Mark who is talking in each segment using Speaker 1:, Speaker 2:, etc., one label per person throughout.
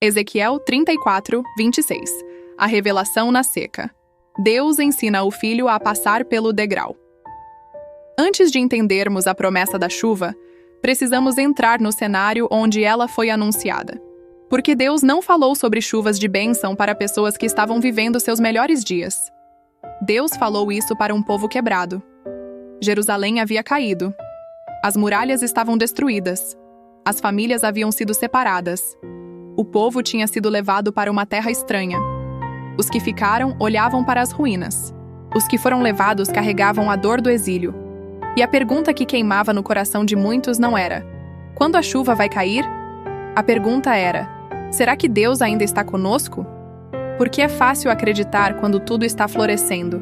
Speaker 1: Ezequiel 34, 26. A revelação na seca. Deus ensina o filho a passar pelo degrau. Antes de entendermos a promessa da chuva, precisamos entrar no cenário onde ela foi anunciada. Porque Deus não falou sobre chuvas de bênção para pessoas que estavam vivendo seus melhores dias. Deus falou isso para um povo quebrado. Jerusalém havia caído. As muralhas estavam destruídas. As famílias haviam sido separadas. O povo tinha sido levado para uma terra estranha. Os que ficaram olhavam para as ruínas. Os que foram levados carregavam a dor do exílio. E a pergunta que queimava no coração de muitos não era: quando a chuva vai cair? A pergunta era: será que Deus ainda está conosco? Porque é fácil acreditar quando tudo está florescendo.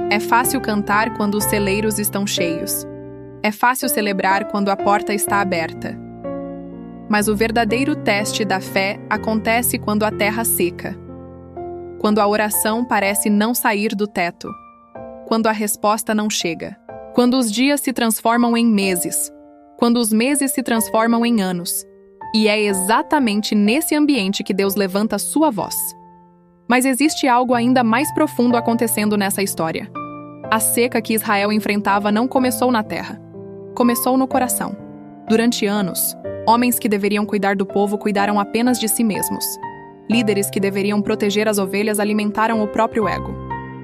Speaker 1: É fácil cantar quando os celeiros estão cheios. É fácil celebrar quando a porta está aberta. Mas o verdadeiro teste da fé acontece quando a terra seca. Quando a oração parece não sair do teto. Quando a resposta não chega. Quando os dias se transformam em meses. Quando os meses se transformam em anos. E é exatamente nesse ambiente que Deus levanta sua voz. Mas existe algo ainda mais profundo acontecendo nessa história. A seca que Israel enfrentava não começou na terra. Começou no coração. Durante anos, homens que deveriam cuidar do povo cuidaram apenas de si mesmos. Líderes que deveriam proteger as ovelhas alimentaram o próprio ego.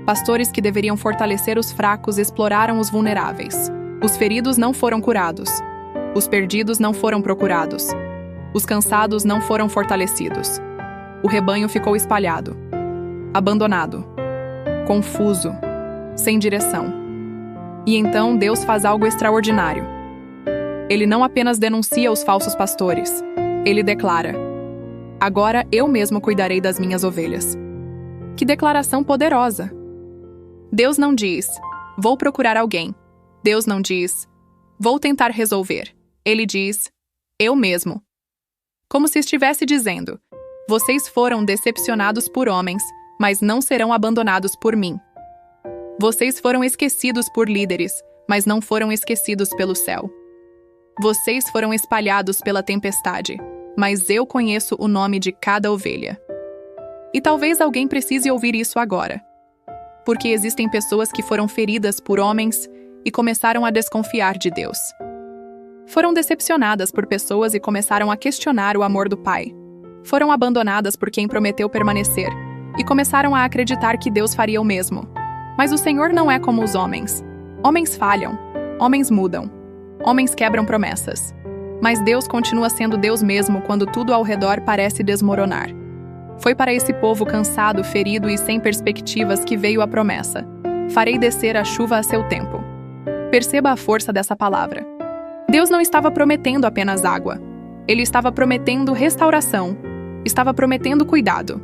Speaker 1: Pastores que deveriam fortalecer os fracos exploraram os vulneráveis. Os feridos não foram curados. Os perdidos não foram procurados. Os cansados não foram fortalecidos. O rebanho ficou espalhado, abandonado, confuso, sem direção. E então Deus faz algo extraordinário. Ele não apenas denuncia os falsos pastores. Ele declara: agora eu mesmo cuidarei das minhas ovelhas. Que declaração poderosa! Deus não diz: vou procurar alguém. Deus não diz: vou tentar resolver. Ele diz: eu mesmo. Como se estivesse dizendo: vocês foram decepcionados por homens, mas não serão abandonados por mim. Vocês foram esquecidos por líderes, mas não foram esquecidos pelo céu. Vocês foram espalhados pela tempestade, mas eu conheço o nome de cada ovelha. E talvez alguém precise ouvir isso agora. Porque existem pessoas que foram feridas por homens e começaram a desconfiar de Deus. Foram decepcionadas por pessoas e começaram a questionar o amor do Pai. Foram abandonadas por quem prometeu permanecer e começaram a acreditar que Deus faria o mesmo. Mas o Senhor não é como os homens. Homens falham, homens mudam, homens quebram promessas. Mas Deus continua sendo Deus mesmo quando tudo ao redor parece desmoronar. Foi para esse povo cansado, ferido e sem perspectivas que veio a promessa: farei descer a chuva a seu tempo. Perceba a força dessa palavra. Deus não estava prometendo apenas água. Ele estava prometendo restauração. Estava prometendo cuidado.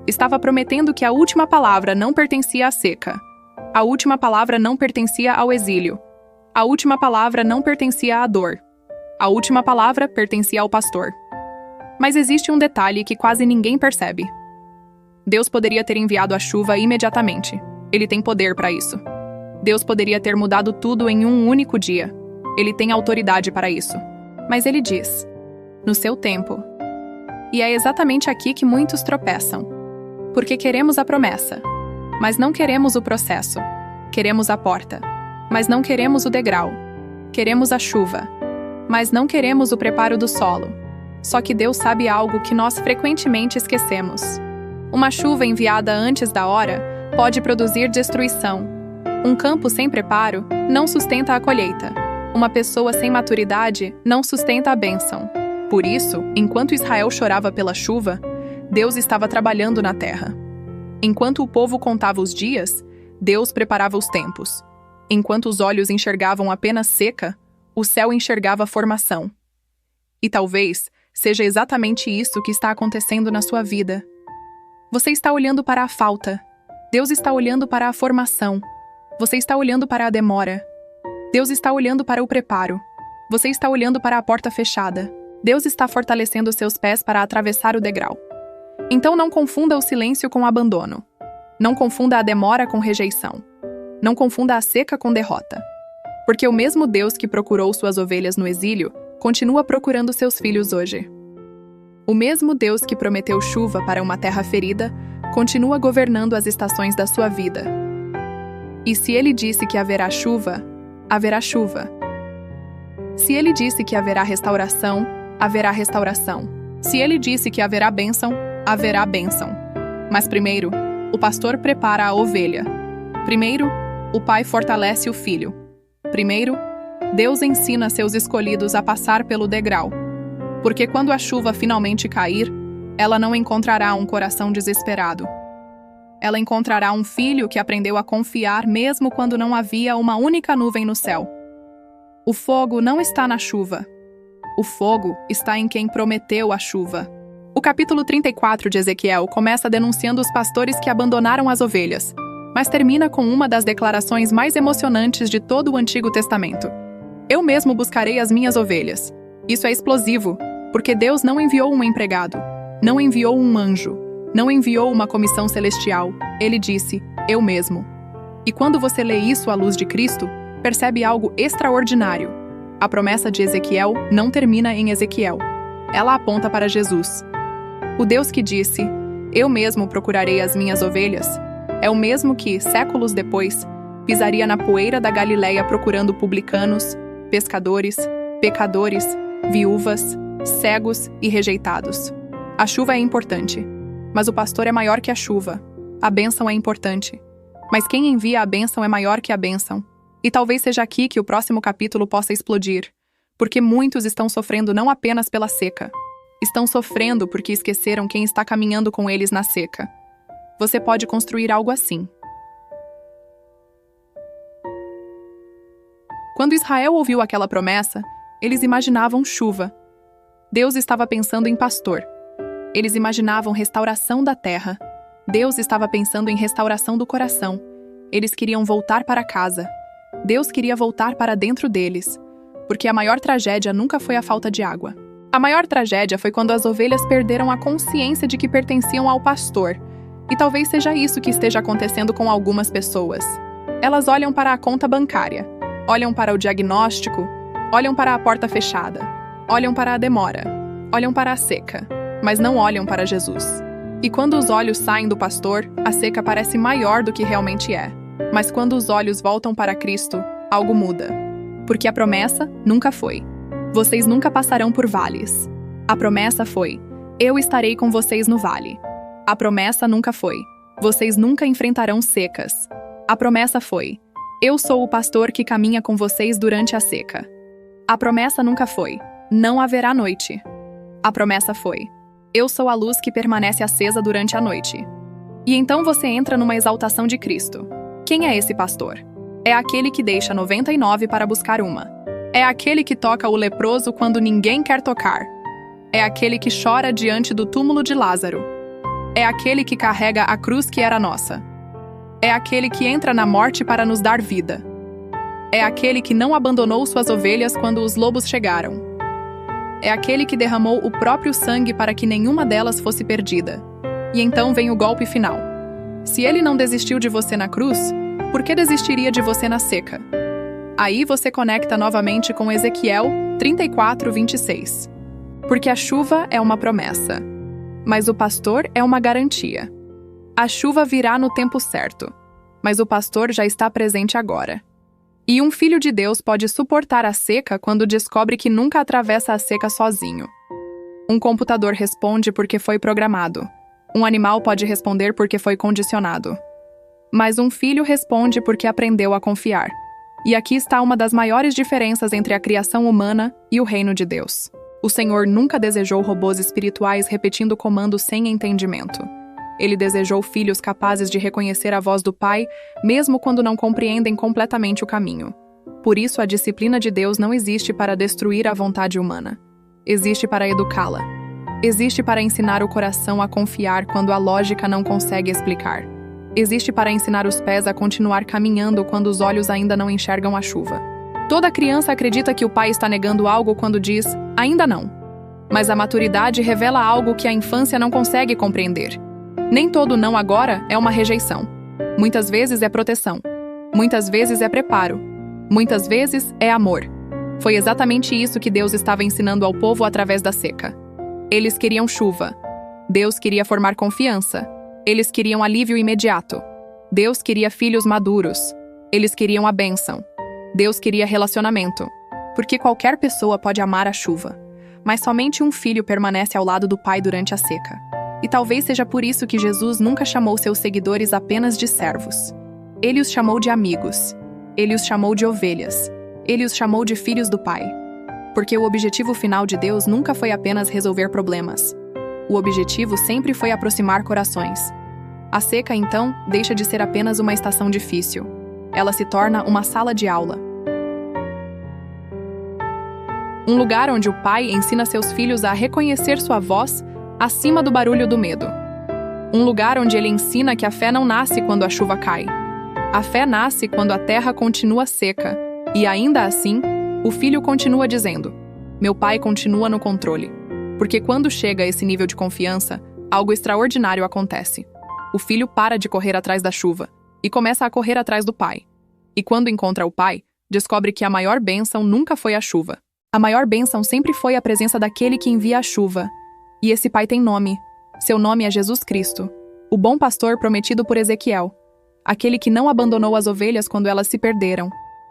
Speaker 1: Estava prometendo que a última palavra não pertencia à seca. A última palavra não pertencia ao exílio. A última palavra não pertencia à dor. A última palavra pertencia ao pastor. Mas existe um detalhe que quase ninguém percebe. Deus poderia ter enviado a chuva imediatamente. Ele tem poder para isso. Deus poderia ter mudado tudo em um único dia. Ele tem autoridade para isso. Mas ele diz: no seu tempo. E é exatamente aqui que muitos tropeçam. Porque queremos a promessa, mas não queremos o processo. Queremos a porta, mas não queremos o degrau. Queremos a chuva, mas não queremos o preparo do solo. Só que Deus sabe algo que nós frequentemente esquecemos. Uma chuva enviada antes da hora pode produzir destruição. Um campo sem preparo não sustenta a colheita. Uma pessoa sem maturidade não sustenta a bênção. Por isso, enquanto Israel chorava pela chuva, Deus estava trabalhando na terra. Enquanto o povo contava os dias, Deus preparava os tempos. Enquanto os olhos enxergavam apenas seca, o céu enxergava formação. E talvez seja exatamente isso que está acontecendo na sua vida. Você está olhando para a falta. Deus está olhando para a formação. Você está olhando para a demora. Deus está olhando para o preparo. Você está olhando para a porta fechada. Deus está fortalecendo seus pés para atravessar o degrau. Então não confunda o silêncio com abandono. Não confunda a demora com rejeição. Não confunda a seca com derrota. Porque o mesmo Deus que procurou suas ovelhas no exílio, continua procurando seus filhos hoje. O mesmo Deus que prometeu chuva para uma terra ferida, continua governando as estações da sua vida. E se Ele disse que haverá chuva, haverá chuva. Se Ele disse que haverá restauração, haverá restauração. Se Ele disse que haverá bênção, haverá bênção. Mas primeiro, o pastor prepara a ovelha. Primeiro, o pai fortalece o filho. Primeiro, Deus ensina seus escolhidos a passar pelo degrau. Porque quando a chuva finalmente cair, ela não encontrará um coração desesperado. Ela encontrará um filho que aprendeu a confiar mesmo quando não havia uma única nuvem no céu. O fogo não está na chuva. O fogo está em quem prometeu a chuva. O capítulo 34 de Ezequiel começa denunciando os pastores que abandonaram as ovelhas, mas termina com uma das declarações mais emocionantes de todo o Antigo Testamento. Eu mesmo buscarei as minhas ovelhas. Isso é explosivo, porque Deus não enviou um empregado, não enviou um anjo, não enviou uma comissão celestial. Ele disse, eu mesmo. E quando você lê isso à luz de Cristo, percebe algo extraordinário. A promessa de Ezequiel não termina em Ezequiel. Ela aponta para Jesus. O Deus que disse, eu mesmo procurarei as minhas ovelhas, é o mesmo que, séculos depois, pisaria na poeira da Galileia procurando publicanos, pescadores, pecadores, viúvas, cegos e rejeitados. A chuva é importante, mas o pastor é maior que a chuva. A bênção é importante, mas quem envia a bênção é maior que a bênção. E talvez seja aqui que o próximo capítulo possa explodir, porque muitos estão sofrendo não apenas pela seca. Estão sofrendo porque esqueceram quem está caminhando com eles na seca. Você pode construir algo assim. Quando Israel ouviu aquela promessa, eles imaginavam chuva. Deus estava pensando em pastor. Eles imaginavam restauração da terra. Deus estava pensando em restauração do coração. Eles queriam voltar para casa. Deus queria voltar para dentro deles, porque a maior tragédia nunca foi a falta de água. A maior tragédia foi quando as ovelhas perderam a consciência de que pertenciam ao pastor. E talvez seja isso que esteja acontecendo com algumas pessoas. Elas olham para a conta bancária, olham para o diagnóstico, olham para a porta fechada, olham para a demora, olham para a seca, mas não olham para Jesus. E quando os olhos saem do pastor, a seca parece maior do que realmente é. Mas quando os olhos voltam para Cristo, algo muda. Porque a promessa nunca foi: vocês nunca passarão por vales. A promessa foi: eu estarei com vocês no vale. A promessa nunca foi: vocês nunca enfrentarão secas. A promessa foi: eu sou o pastor que caminha com vocês durante a seca. A promessa nunca foi: não haverá noite. A promessa foi: eu sou a luz que permanece acesa durante a noite. E então você entra numa exaltação de Cristo. Quem é esse pastor? É aquele que deixa 99 para buscar uma. É aquele que toca o leproso quando ninguém quer tocar. É aquele que chora diante do túmulo de Lázaro. É aquele que carrega a cruz que era nossa. É aquele que entra na morte para nos dar vida. É aquele que não abandonou suas ovelhas quando os lobos chegaram. É aquele que derramou o próprio sangue para que nenhuma delas fosse perdida. E então vem o golpe final. Se ele não desistiu de você na cruz, por que desistiria de você na seca? Aí você conecta novamente com Ezequiel 34:26. Porque a chuva é uma promessa, mas o pastor é uma garantia. A chuva virá no tempo certo, mas o pastor já está presente agora. E um filho de Deus pode suportar a seca quando descobre que nunca atravessa a seca sozinho. Um computador responde porque foi programado. Um animal pode responder porque foi condicionado. Mas um filho responde porque aprendeu a confiar. E aqui está uma das maiores diferenças entre a criação humana e o reino de Deus. O Senhor nunca desejou robôs espirituais repetindo comandos sem entendimento. Ele desejou filhos capazes de reconhecer a voz do Pai, mesmo quando não compreendem completamente o caminho. Por isso, a disciplina de Deus não existe para destruir a vontade humana. Existe para educá-la. Existe para ensinar o coração a confiar quando a lógica não consegue explicar. Existe para ensinar os pés a continuar caminhando quando os olhos ainda não enxergam a chuva. Toda criança acredita que o pai está negando algo quando diz, ainda não. Mas a maturidade revela algo que a infância não consegue compreender. Nem todo não agora é uma rejeição. Muitas vezes é proteção. Muitas vezes é preparo. Muitas vezes é amor. Foi exatamente isso que Deus estava ensinando ao povo através da seca. Eles queriam chuva. Deus queria formar confiança. Eles queriam alívio imediato. Deus queria filhos maduros. Eles queriam a bênção. Deus queria relacionamento. Porque qualquer pessoa pode amar a chuva, mas somente um filho permanece ao lado do pai durante a seca. E talvez seja por isso que Jesus nunca chamou seus seguidores apenas de servos. Ele os chamou de amigos. Ele os chamou de ovelhas. Ele os chamou de filhos do Pai. Porque o objetivo final de Deus nunca foi apenas resolver problemas. O objetivo sempre foi aproximar corações. A seca, então, deixa de ser apenas uma estação difícil. Ela se torna uma sala de aula. Um lugar onde o pai ensina seus filhos a reconhecer sua voz acima do barulho do medo. Um lugar onde ele ensina que a fé não nasce quando a chuva cai. A fé nasce quando a terra continua seca, e ainda assim, o filho continua dizendo: meu pai continua no controle. Porque quando chega a esse nível de confiança, algo extraordinário acontece. O filho para de correr atrás da chuva e começa a correr atrás do pai. E quando encontra o pai, descobre que a maior bênção nunca foi a chuva. A maior bênção sempre foi a presença daquele que envia a chuva. E esse pai tem nome. Seu nome é Jesus Cristo, o bom pastor prometido por Ezequiel. Aquele que não abandonou as ovelhas quando elas se perderam.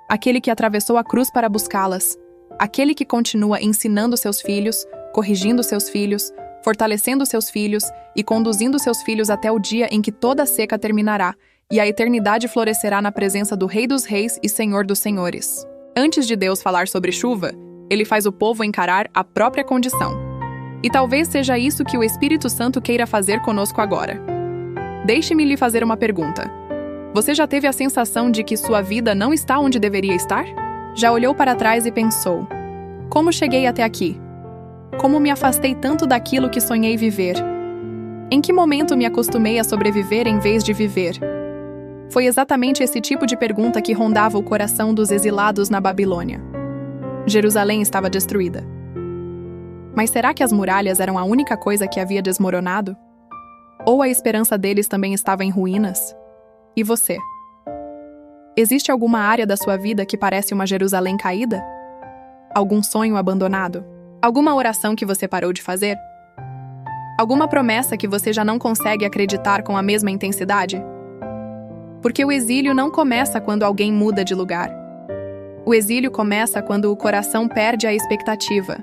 Speaker 1: Aquele que atravessou a cruz para buscá-las. Aquele que continua ensinando seus filhos, corrigindo seus filhos, fortalecendo seus filhos e conduzindo seus filhos até o dia em que toda a seca terminará e a eternidade florescerá na presença do Rei dos Reis e Senhor dos Senhores. Antes de Deus falar sobre chuva, ele faz o povo encarar a própria condição. E talvez seja isso que o Espírito Santo queira fazer conosco agora. Deixe-me lhe fazer uma pergunta. Você já teve a sensação de que sua vida não está onde deveria estar? Já olhou para trás e pensou: como cheguei até aqui? Como me afastei tanto daquilo que sonhei viver? Em que momento me acostumei a sobreviver em vez de viver? Foi exatamente esse tipo de pergunta que rondava o coração dos exilados na Babilônia. Jerusalém estava destruída. Mas será que as muralhas eram a única coisa que havia desmoronado? Ou a esperança deles também estava em ruínas? E você? Existe alguma área da sua vida que parece uma Jerusalém caída? Algum sonho abandonado? Alguma oração que você parou de fazer? Alguma promessa que você já não consegue acreditar com a mesma intensidade? Porque o exílio não começa quando alguém muda de lugar. O exílio começa quando o coração perde a expectativa.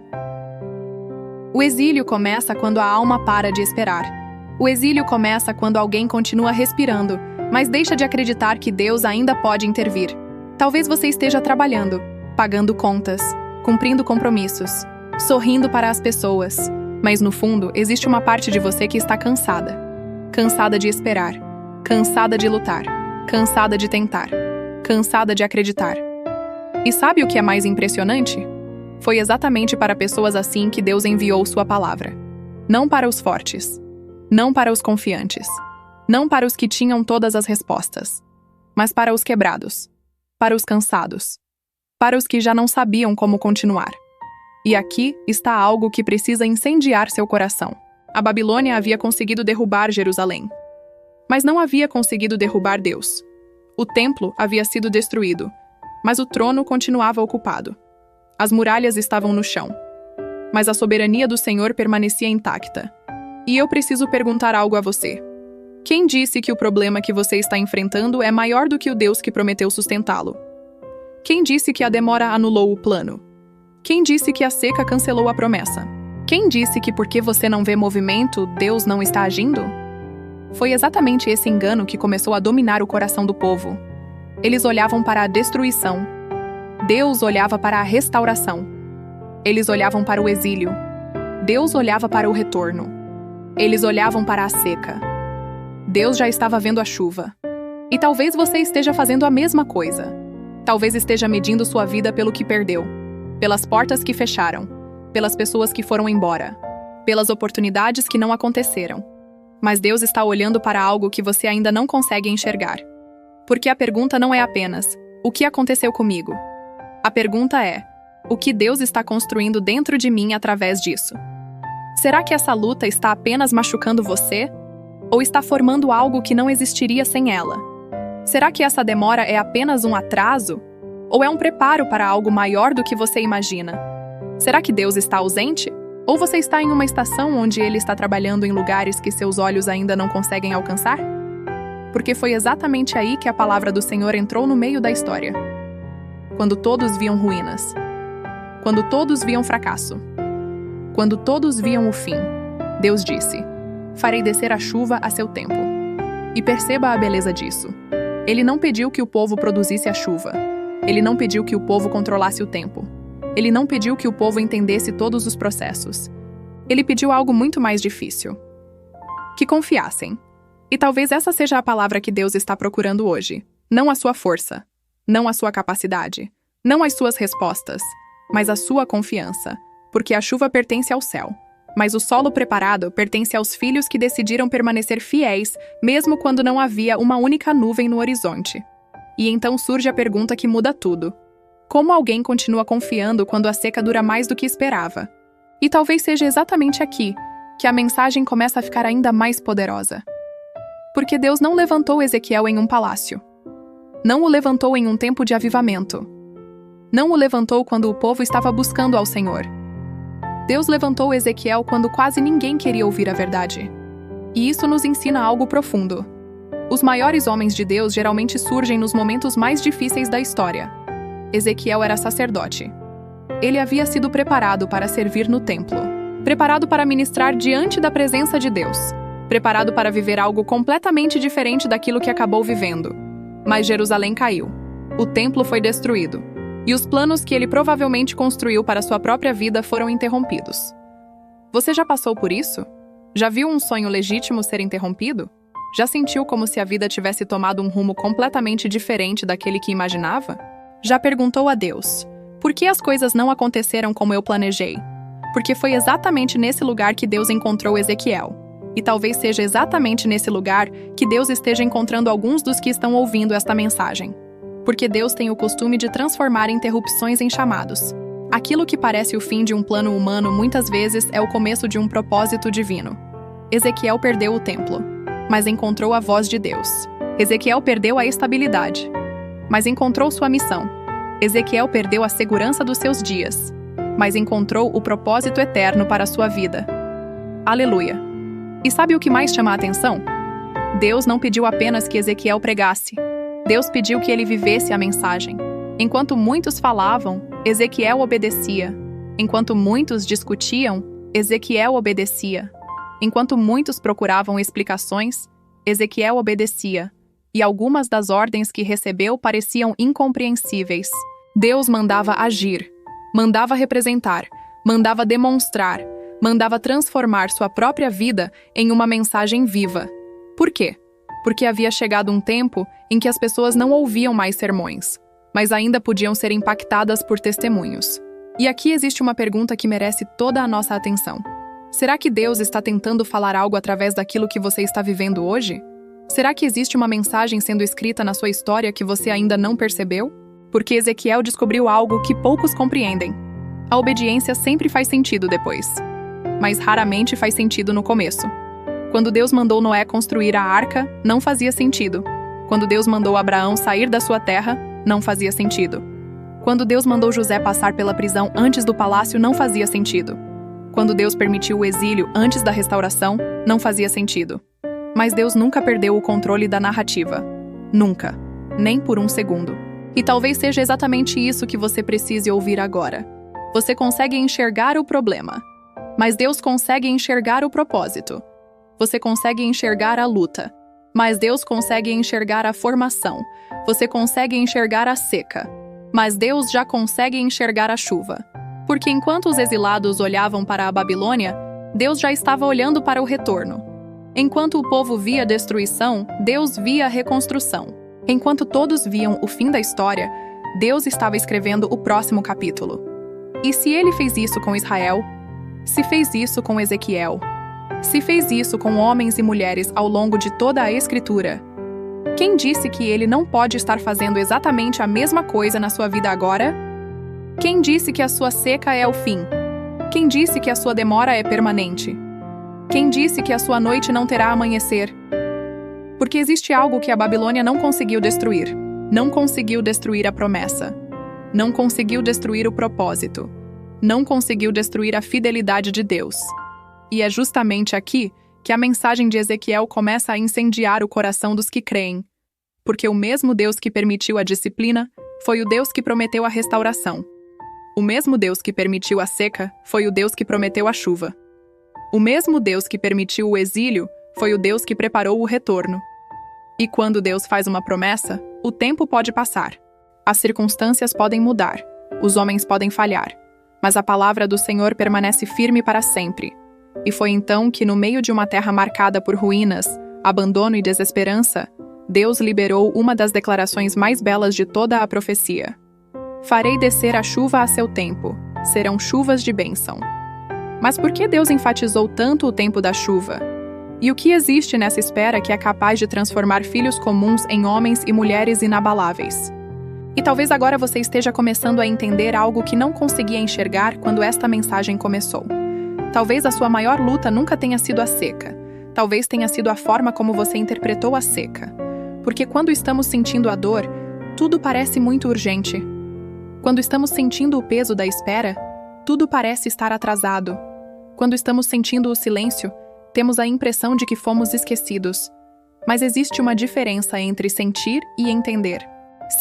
Speaker 1: O exílio começa quando a alma para de esperar. O exílio começa quando alguém continua respirando, mas deixa de acreditar que Deus ainda pode intervir. Talvez você esteja trabalhando, pagando contas, cumprindo compromissos, sorrindo para as pessoas, mas no fundo existe uma parte de você que está cansada. Cansada de esperar, cansada de lutar, cansada de tentar, cansada de acreditar. E sabe o que é mais impressionante? Foi exatamente para pessoas assim que Deus enviou sua palavra. Não para os fortes, não para os confiantes, não para os que tinham todas as respostas, mas para os quebrados, para os cansados, para os que já não sabiam como continuar. E aqui está algo que precisa incendiar seu coração. A Babilônia havia conseguido derrubar Jerusalém, mas não havia conseguido derrubar Deus. O templo havia sido destruído, mas o trono continuava ocupado. As muralhas estavam no chão, mas a soberania do Senhor permanecia intacta. E eu preciso perguntar algo a você. Quem disse que o problema que você está enfrentando é maior do que o Deus que prometeu sustentá-lo? Quem disse que a demora anulou o plano? Quem disse que a seca cancelou a promessa? Quem disse que porque você não vê movimento, Deus não está agindo? Foi exatamente esse engano que começou a dominar o coração do povo. Eles olhavam para a destruição. Deus olhava para a restauração. Eles olhavam para o exílio. Deus olhava para o retorno. Eles olhavam para a seca. Deus já estava vendo a chuva. E talvez você esteja fazendo a mesma coisa. Talvez esteja medindo sua vida pelo que perdeu, pelas portas que fecharam, pelas pessoas que foram embora, pelas oportunidades que não aconteceram. Mas Deus está olhando para algo que você ainda não consegue enxergar. Porque a pergunta não é apenas: o que aconteceu comigo? A pergunta é: o que Deus está construindo dentro de mim através disso? Será que essa luta está apenas machucando você? Ou está formando algo que não existiria sem ela? Será que essa demora é apenas um atraso? Ou é um preparo para algo maior do que você imagina? Será que Deus está ausente? Ou você está em uma estação onde ele está trabalhando em lugares que seus olhos ainda não conseguem alcançar? Porque foi exatamente aí que a palavra do Senhor entrou no meio da história. Quando todos viam ruínas. Quando todos viam fracasso. Quando todos viam o fim, Deus disse: farei descer a chuva a seu tempo. E perceba a beleza disso. Ele não pediu que o povo produzisse a chuva. Ele não pediu que o povo controlasse o tempo. Ele não pediu que o povo entendesse todos os processos. Ele pediu algo muito mais difícil. Que confiassem. E talvez essa seja a palavra que Deus está procurando hoje. Não a sua força, não a sua capacidade, não as suas respostas, mas a sua confiança. Porque a chuva pertence ao céu. Mas o solo preparado pertence aos filhos que decidiram permanecer fiéis, mesmo quando não havia uma única nuvem no horizonte. E então surge a pergunta que muda tudo. Como alguém continua confiando quando a seca dura mais do que esperava? E talvez seja exatamente aqui que a mensagem começa a ficar ainda mais poderosa. Porque Deus não levantou Ezequiel em um palácio. Não o levantou em um tempo de avivamento. Não o levantou quando o povo estava buscando ao Senhor. Deus levantou Ezequiel quando quase ninguém queria ouvir a verdade. E isso nos ensina algo profundo. Os maiores homens de Deus geralmente surgem nos momentos mais difíceis da história. Ezequiel era sacerdote. Ele havia sido preparado para servir no templo. Preparado para ministrar diante da presença de Deus. Preparado para viver algo completamente diferente daquilo que acabou vivendo. Mas Jerusalém caiu. O templo foi destruído. E os planos que ele provavelmente construiu para sua própria vida foram interrompidos. Você já passou por isso? Já viu um sonho legítimo ser interrompido? Já sentiu como se a vida tivesse tomado um rumo completamente diferente daquele que imaginava? Já perguntou a Deus: por que as coisas não aconteceram como eu planejei? Porque foi exatamente nesse lugar que Deus encontrou Ezequiel. E talvez seja exatamente nesse lugar que Deus esteja encontrando alguns dos que estão ouvindo esta mensagem. Porque Deus tem o costume de transformar interrupções em chamados. Aquilo que parece o fim de um plano humano muitas vezes é o começo de um propósito divino. Ezequiel perdeu o templo, mas encontrou a voz de Deus. Ezequiel perdeu a estabilidade, mas encontrou sua missão. Ezequiel perdeu a segurança dos seus dias, mas encontrou o propósito eterno para a sua vida. Aleluia! E sabe o que mais chama a atenção? Deus não pediu apenas que Ezequiel pregasse. Deus pediu que ele vivesse a mensagem. Enquanto muitos falavam, Ezequiel obedecia. Enquanto muitos discutiam, Ezequiel obedecia. Enquanto muitos procuravam explicações, Ezequiel obedecia. E algumas das ordens que recebeu pareciam incompreensíveis. Deus mandava agir, mandava representar, mandava demonstrar, mandava transformar sua própria vida em uma mensagem viva. Por quê? Porque havia chegado um tempo em que as pessoas não ouviam mais sermões, mas ainda podiam ser impactadas por testemunhos. E aqui existe uma pergunta que merece toda a nossa atenção. Será que Deus está tentando falar algo através daquilo que você está vivendo hoje? Será que existe uma mensagem sendo escrita na sua história que você ainda não percebeu? Porque Ezequiel descobriu algo que poucos compreendem. A obediência sempre faz sentido depois, mas raramente faz sentido no começo. Quando Deus mandou Noé construir a arca, não fazia sentido. Quando Deus mandou Abraão sair da sua terra, não fazia sentido. Quando Deus mandou José passar pela prisão antes do palácio, não fazia sentido. Quando Deus permitiu o exílio antes da restauração, não fazia sentido. Mas Deus nunca perdeu o controle da narrativa. Nunca. Nem por um segundo. E talvez seja exatamente isso que você precise ouvir agora. Você consegue enxergar o problema, mas Deus consegue enxergar o propósito. Você consegue enxergar a luta, mas Deus consegue enxergar a formação. Você consegue enxergar a seca, mas Deus já consegue enxergar a chuva. Porque enquanto os exilados olhavam para a Babilônia, Deus já estava olhando para o retorno. Enquanto o povo via destruição, Deus via a reconstrução. Enquanto todos viam o fim da história, Deus estava escrevendo o próximo capítulo. E se ele fez isso com Israel, se fez isso com Ezequiel, se fez isso com homens e mulheres ao longo de toda a Escritura, quem disse que ele não pode estar fazendo exatamente a mesma coisa na sua vida agora? Quem disse que a sua seca é o fim? Quem disse que a sua demora é permanente? Quem disse que a sua noite não terá amanhecer? Porque existe algo que a Babilônia não conseguiu destruir. Não conseguiu destruir a promessa. Não conseguiu destruir o propósito. não conseguiu destruir a fidelidade de Deus. E é justamente aqui que a mensagem de Ezequiel começa a incendiar o coração dos que creem. Porque o mesmo Deus que permitiu a disciplina foi o Deus que prometeu a restauração. O mesmo Deus que permitiu a seca foi o Deus que prometeu a chuva. O mesmo Deus que permitiu o exílio foi o Deus que preparou o retorno. E quando Deus faz uma promessa, o tempo pode passar. As circunstâncias podem mudar, os homens podem falhar, mas a palavra do Senhor permanece firme para sempre. E foi então que, no meio de uma terra marcada por ruínas, abandono e desesperança, Deus liberou uma das declarações mais belas de toda a profecia. Farei descer a chuva a seu tempo, serão chuvas de bênção. Mas por que Deus enfatizou tanto o tempo da chuva? E o que existe nessa espera que é capaz de transformar filhos comuns em homens e mulheres inabaláveis? E talvez agora você esteja começando a entender algo que não conseguia enxergar quando esta mensagem começou. Talvez a sua maior luta nunca tenha sido a seca. Talvez tenha sido a forma como você interpretou a seca. Porque quando estamos sentindo a dor, tudo parece muito urgente. Quando estamos sentindo o peso da espera, tudo parece estar atrasado. Quando estamos sentindo o silêncio, temos a impressão de que fomos esquecidos. Mas existe uma diferença entre sentir e entender.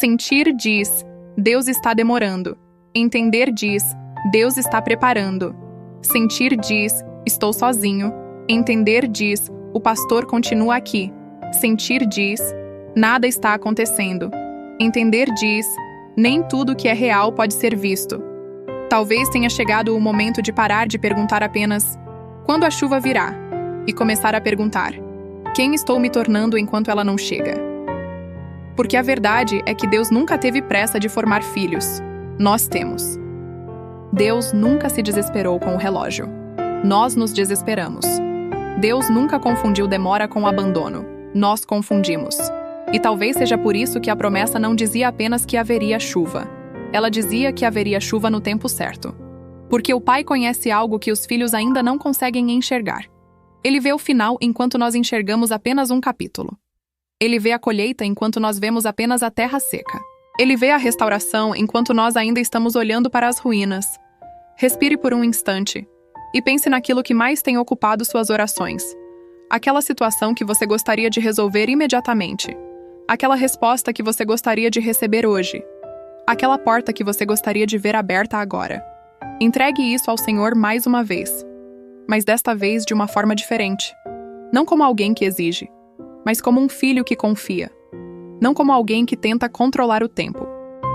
Speaker 1: Sentir diz, Deus está demorando. Entender diz, Deus está preparando. Sentir diz, estou sozinho. Entender diz, o pastor continua aqui. Sentir diz, nada está acontecendo. Entender diz, nem tudo que é real pode ser visto. Talvez tenha chegado o momento de parar de perguntar apenas, quando a chuva virá? E começar a perguntar, quem estou me tornando enquanto ela não chega? Porque a verdade é que Deus nunca teve pressa de formar filhos. Nós temos. Deus nunca se desesperou com o relógio. Nós nos desesperamos. Deus nunca confundiu demora com abandono. Nós confundimos. E talvez seja por isso que a promessa não dizia apenas que haveria chuva. Ela dizia que haveria chuva no tempo certo. Porque o Pai conhece algo que os filhos ainda não conseguem enxergar. Ele vê o final enquanto nós enxergamos apenas um capítulo. Ele vê a colheita enquanto nós vemos apenas a terra seca. Ele vê a restauração enquanto nós ainda estamos olhando para as ruínas. Respire por um instante e pense naquilo que mais tem ocupado suas orações. Aquela situação que você gostaria de resolver imediatamente. Aquela resposta que você gostaria de receber hoje. Aquela porta que você gostaria de ver aberta agora. Entregue isso ao Senhor mais uma vez. Mas desta vez de uma forma diferente. Não como alguém que exige, mas como um filho que confia. Não como alguém que tenta controlar o tempo,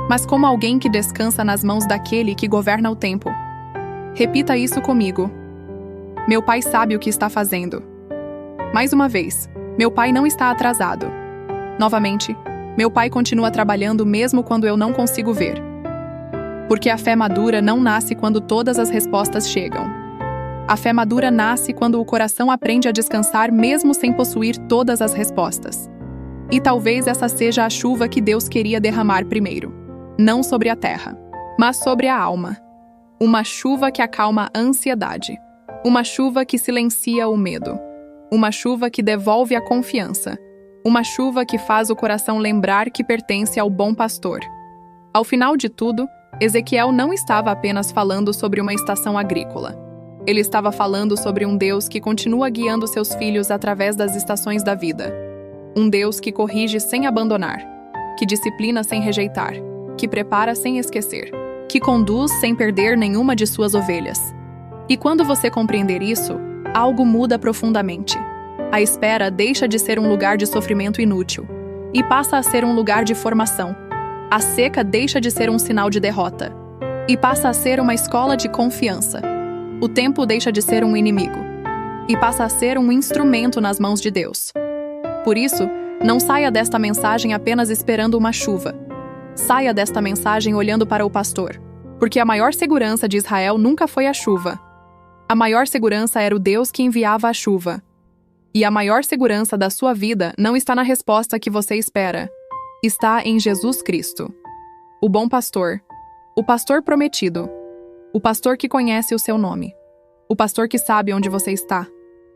Speaker 1: mas como alguém que descansa nas mãos daquele que governa o tempo. Repita isso comigo. Meu Pai sabe o que está fazendo. Mais uma vez, meu Pai não está atrasado. Novamente, meu Pai continua trabalhando mesmo quando eu não consigo ver. Porque a fé madura não nasce quando todas as respostas chegam. A fé madura nasce quando o coração aprende a descansar mesmo sem possuir todas as respostas. E talvez essa seja a chuva que Deus queria derramar primeiro. Não sobre a terra, mas sobre a alma. Uma chuva que acalma a ansiedade. Uma chuva que silencia o medo. Uma chuva que devolve a confiança. Uma chuva que faz o coração lembrar que pertence ao bom pastor. Ao final de tudo, Ezequiel não estava apenas falando sobre uma estação agrícola. Ele estava falando sobre um Deus que continua guiando seus filhos através das estações da vida. Um Deus que corrige sem abandonar, que disciplina sem rejeitar, que prepara sem esquecer, que conduz sem perder nenhuma de suas ovelhas. E quando você compreender isso, algo muda profundamente. A espera deixa de ser um lugar de sofrimento inútil e passa a ser um lugar de formação. A seca deixa de ser um sinal de derrota e passa a ser uma escola de confiança. O tempo deixa de ser um inimigo e passa a ser um instrumento nas mãos de Deus. Por isso, não saia desta mensagem apenas esperando uma chuva. Saia desta mensagem olhando para o pastor, porque a maior segurança de Israel nunca foi a chuva. A maior segurança era o Deus que enviava a chuva. E a maior segurança da sua vida não está na resposta que você espera. Está em Jesus Cristo. O bom pastor. O pastor prometido. O pastor que conhece o seu nome. O pastor que sabe onde você está.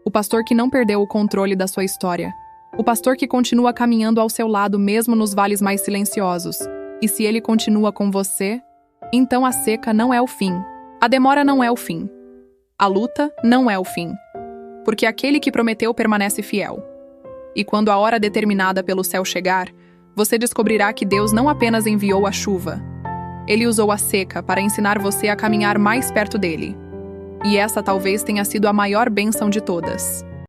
Speaker 1: O pastor que não perdeu o controle da sua história. O pastor que continua caminhando ao seu lado mesmo nos vales mais silenciosos. E se ele continua com você, então a seca não é o fim. A demora não é o fim. A luta não é o fim. Porque aquele que prometeu permanece fiel. E quando a hora determinada pelo céu chegar, você descobrirá que Deus não apenas enviou a chuva. Ele usou a seca para ensinar você a caminhar mais perto dele. E essa talvez tenha sido a maior bênção de todas.